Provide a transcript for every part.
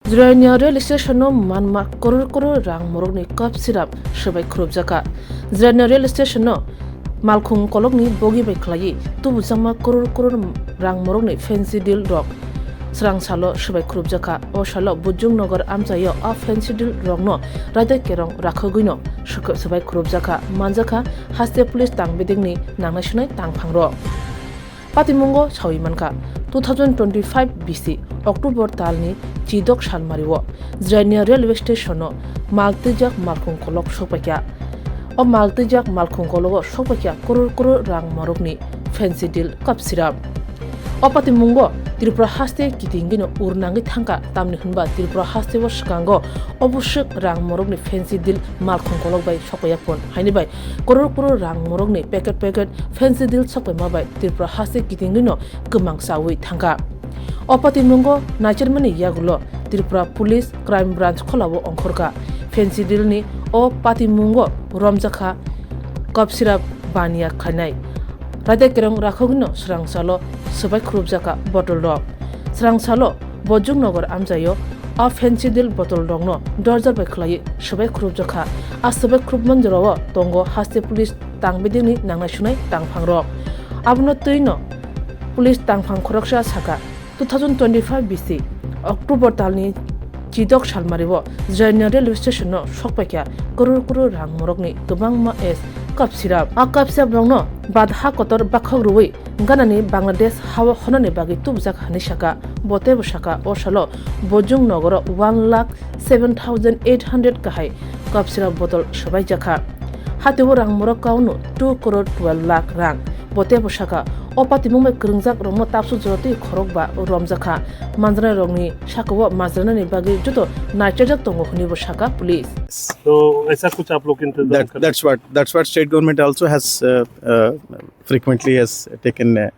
Zrania rail station no manma koror rang morogni kap sirap shabai khrobjaka. Zrania rail station no malkhung kolokni bogi bai khlai tubu jama koror rang morogni fancy deal rock. Srang salo shabai khrobjaka o salo bujung nagar amjayo a fancy deal rock no radai kerong rakhaguino shabai khrobjaka manjaka haste police tangbedingni nangnashnai tangphangro. Patimungo Chawimanka 2025 BC October talni Chidok Shalmariwo Zrania railway station no Maltijak Malkhung Kolok Shopakya O Maltijak Malkhung Kolok Shopakya koror rang marokni fancy deal kapsirap O Patimungo Tripura haste kitingino urnangi thangka tamni hunba Tripura haste wa shkango obushik rang morokni fancy deal malkhung kolok bai shokayapon haini bai koror rang morokni packet fancy deal sokai ma bai Tripura haste kitingino kemang sawi thangka O Patimungo nachermani yagulo Tripura police crime branch kholawo ongkhorka fancy deal ni O Patimungo romjakha kapsirap bania khanai Radai kerong rakhogino srang salo sabai khrubjaka bottle dog srang salo bojung nagar amjayo a fancy deal bottle dog no dorjar bai khlai sabai khrubjaka a sabai khrubman jarawa tongo haste police tangbedini nangna sunai tangphangrok abno tuino police tangphang khoroksha saka 2025 BC October talni Chidok Shalmariwo Zrania railway station no shokpakya koror rang morokni tubangma es kapsirap a kapsirap rongno badha kotor bakhog ruwi ganani Bangladesh hawa honani bagi tubjak hanisaka bote bosaka o salo bojung nagoro 1,07,800 kahai kapsirap botol sabai jakha hatiwo rang morok kaunu 2 crore 12 lakh rang bote bosaka o Patimungbai krungjak rongmo tapsu joroti khorokba romjakha manjra rongni sakawo majranani bagi joto naitjak tongo huni bosaka police तो ऐसा कुछ आप लोग इंतजाम कर that's what state government also has frequently has taken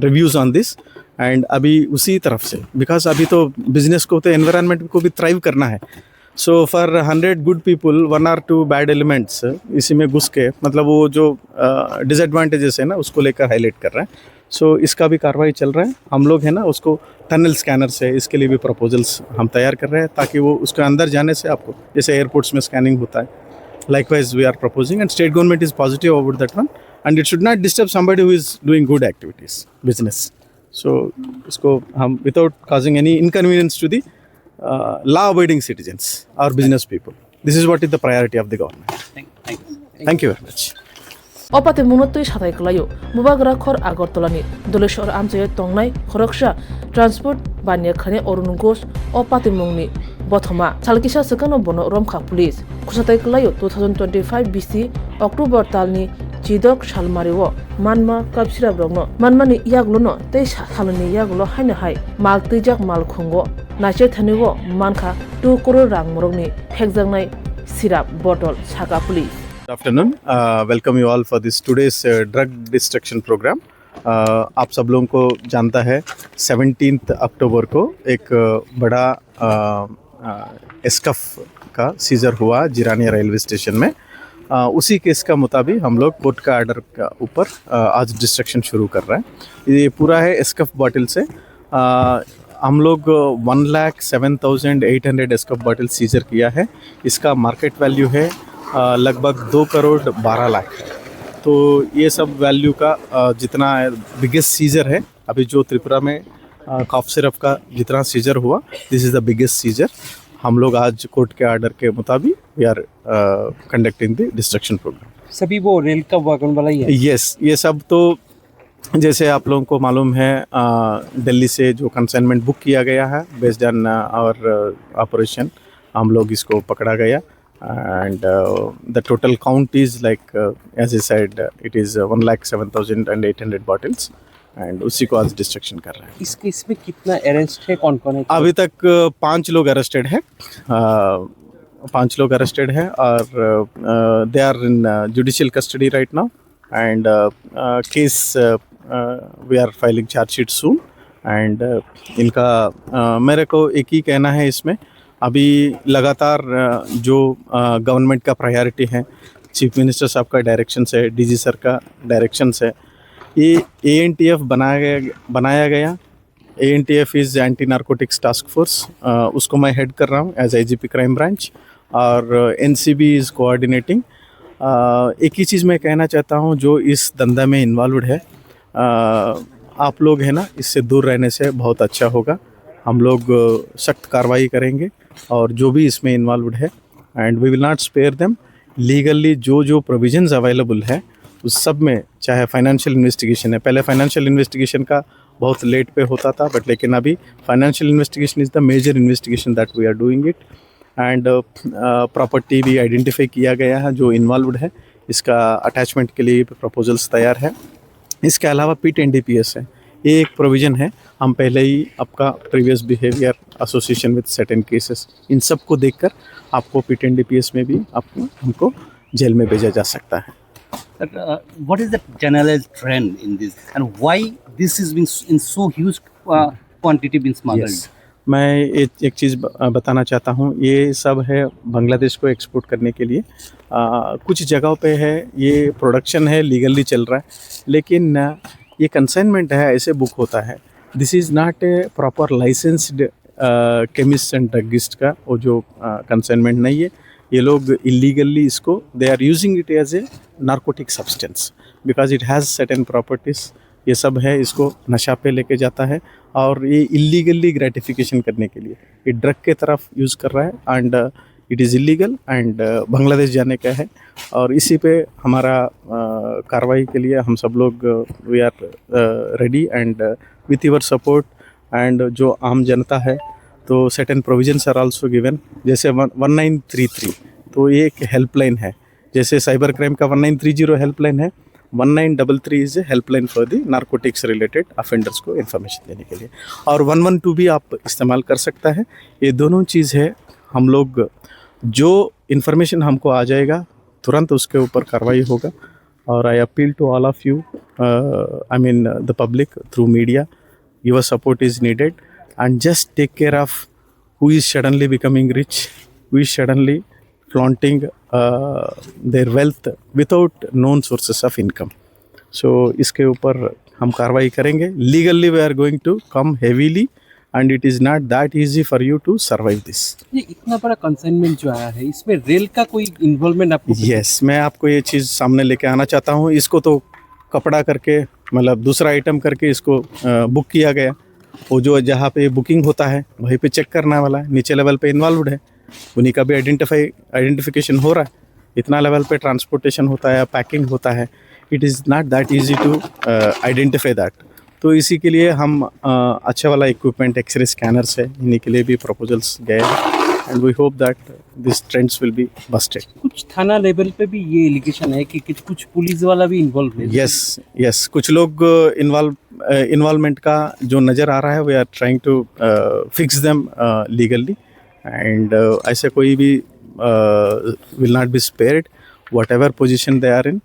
reviews on this and अभी उसी तरफ से because अभी तो business को तो environment को भी thrive करना है so for 100 good people 1 or 2 bad elements इसी में घुस के मतलब वो जो disadvantages है ना उसको लेकर हाईलाइट कर रहा है so इसका भी कार्रवाई चल रहा है हम लोग है ना उसको टनल स्कैनर से इसके लिए भी प्रपोजल्स हम तैयार कर रहे हैं ताकि वो उसके अंदर जाने से आपको जैसे एयरपोर्ट्स में स्कैनिंग होता है likewise we are proposing and state government is positive about that one and it should not disturb somebody who is doing good activities business so इसको हम without causing any inconvenience to the law abiding citizens or business people this is what is the priority of the government thank you very much O Patimungno satai klayo mubagra khor Agartolani Doleshwar amjaye tongnai khoroksha transport bania khane Orun Ghosh O Patimungni bothoma salkisa sakano bono romkha police khusatai klayo 2025 BC October talni Chidok Shalmariwo manma kapsira brogno manmani yaglono tei salani yaglo haina hai maltijak malkhungo nache thaniwo mankha 2 crore rang morogni phekjangnai sirap bottle saka police Good afternoon. Welcome you all for this today's drug destruction program. आप सब लोगों को जानता है 17 अक्टूबर को एक बड़ा Eskuf का सीजर हुआ जिरानिया रेलवे स्टेशन में उसी केस का मुताबिक हम लोग कोर्ट का आर्डर का ऊपर आज डिस्ट्रक्शन शुरू कर रहे हैं ये पूरा है एस्कफ बॉटल से हम लोग 1,07,800 एस्कफ बॉटल सीजर किया है इसका मार्केट वैल्यू है लगभग 2 करोड़ 12 लाख है तो ये सब वैल्यू का जितना बिगेस्ट सीजर है अभी जो त्रिपुरा में कॉफ सिरप का जितना सीजर हुआ this is the biggest seizure हम लोग आज कोर्ट के आर्डर के मुताबिक we are conducting the destruction program सभी वो रेल का वागन वाला ही है यस ये सब तो जैसे आप लोगों को मालूम है दिल्ली से जो कंसाइनमेंट बुक किया गया है बेस्ड ऑन आवर ऑपरेशन हम लोग इसको पकड़ा गया and the total count is like as I said it is 1,07,800 bottles and उसी को आज डिस्ट्रक्शन कर रहे हैं इस केस में कितना अरेस्ट है कौन-कौन है अभी तक 5 लोग अरेस्टेड है 5 लोग अरेस्टेड है और they are in judicial custody right now and case we are filing chargesheet soon and इनका मेरे को एक ही कहना है इसमें अभी लगातार जो गवर्नमेंट का प्रायोरिटी है चीफ मिनिस्टर साहब का डायरेक्शन है डीजी सर का डायरेक्शन है ये ANTF बनाया गया ANTF is anti narcotics task force, उसको मैं हेड कर रहा हूँ एज IGP क्राइम ब्रांच, और NCB इज़ कोऑर्डिनेटिंग। एक ही चीज़ मैं कहना चाहता हूँ, जो इस धंधा में इन्वॉल्व है, आप लोग है ना, इससे दूर रहने से बहुत अच्छा होगा। हम लोग सख्त कार्रवाई करेंगे और जो भी इसमें इन्वॉल्व है, and we will not spare them. Legally जो जो प्रोविजंस अवेलेबल है उस सब में, चाहे फाइनेंशियल इन्वेस्टिगेशन है, पहले फाइनेंशियल इन्वेस्टिगेशन का बहुत लेट पे होता था, बट लेकिन अभी financial investigation is the major investigation that we are doing it. And property भी आइडेंटिफाई किया गया है जो इन्वॉल्व है, इसका अटैचमेंट के लिए प्रपोजल्स तैयार है। इसके अलावा PIT NDPS है, ये एक प्रोविज़न है। हम पहले ही आपका previous behaviour association with certain cases, इन सब को देखकर आपको PIT NDPS में भी आपको हमको जेल में भेजा जा सकता है। What is the generalized trend in this, and why this is being in so huge quantity being smuggled? Yes. मैं एक चीज़ बताना चाहता हूँ, ये सब है बांग्लादेश को एक्सपोर्ट करने के लिए। कुछ जगहों पे है ये प्रोडक्शन है, लीगली चल रहा है, लेकिन ये कंसाइनमेंट है, ऐसे बुक होता है। This is not a proper licensed chemist and druggist का वो जो कंसाइनमेंट नहीं है। ये लोग इलीगली इसको they are using it as a narcotic substance because it has certain properties. ये सब है, इसको नशा पे लेके जाता है और ये इलीगली ग्रेटिफिकेशन करने के लिए ये ड्रग के तरफ यूज़ कर रहा है, and it is illegal and Bangladesh जाने का है। और इसी पे हमारा कार्रवाई के लिए हम सब लोग we are ready and with your support, and जो आम जनता है तो certain provisions are also given. जैसे 1933 तो ये एक हेल्पलाइन है, जैसे साइबर क्राइम का 1930 हेल्पलाइन है, 1933 is a helpline for the narcotics related offenders को इन्फॉर्मेशन देने के लिए, और 112 भी आप इस्तेमाल कर सकता है। ये दोनों चीज़ है, हम लोग जो इन्फॉर्मेशन हमको आ जाएगा तुरंत उसके ऊपर कार्रवाई होगा। और I appeal to all of you, I mean the public through media, your support is needed, and just take care of who is suddenly becoming rich, who is suddenly flaunting their wealth without known sources of income. So इसके ऊपर हम कार्रवाई करेंगे। Legally we are going to come heavily and it is not that easy for you to survive this. ये इतना बड़ा consignment जो आया है, इसमें रेल का कोई इन्वॉल्वमेंट आपको? Yes, मैं आपको ये चीज़ सामने लेके आना चाहता हूँ। इसको तो कपड़ा करके, मतलब दूसरा आइटम करके इसको बुक किया गया। वो जो जहाँ पे बुकिंग होता है वहीं पे चेक करने वाला है, नीचे लेवल पे इन्वॉल्व है, उन्हीं का भी आइडेंटिफिकेशन हो रहा है। इतना लेवल पे ट्रांसपोर्टेशन होता है, पैकिंग होता है, it is not that easy to identify that. तो इसी के लिए हम अच्छा वाला इक्विपमेंट, एक्सरे स्कैनर्स है, इन्हीं के लिए भी प्रपोजल्स गए हैं, and we hope that this trends will be busted. कुछ थाना लेवल पे भी ये एलिगेशन है कि कुछ पुलिस वाला भी इन्वॉल्व है। यस, कुछ लोग इन्वॉल्वमेंट का जो नज़र आ रहा है, we are trying to fix them legally, and ऐसे कोई भी will not be spared, whatever position they are in.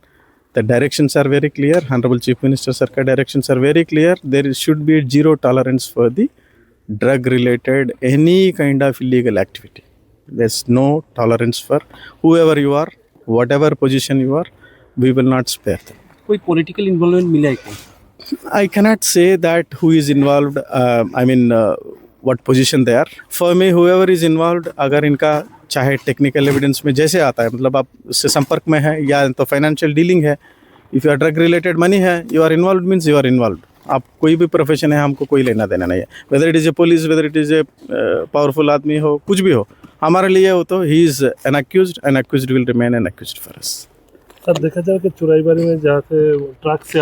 The directions are very clear. Honorable Chief Minister Sarkar directions are very clear. There should be zero tolerance for the drug related any kind of illegal activity. There's no tolerance for whoever you are, whatever position you are, we will not spare them. कोई political involvement मिला है क्या? I cannot say that who is involved, I mean what position they are. For me, whoever is involved, अगर इनका चाहे technical evidence में जैसे आता है, मतलब आप उससे संपर्क में है या तो फाइनेंशियल डीलिंग है, if you are drug related money है, you are involve means you are involve. आप कोई भी प्रोफेशन है, हमको कोई लेना देना नहीं है, whether it is a police, whether it is a powerful आदमी हो, कुछ भी हो, हमारे लिए हो तो he is an accused will remain N accused for us. Sir देखा जाए कि चुराईबारी में जहाँ से ट्रक से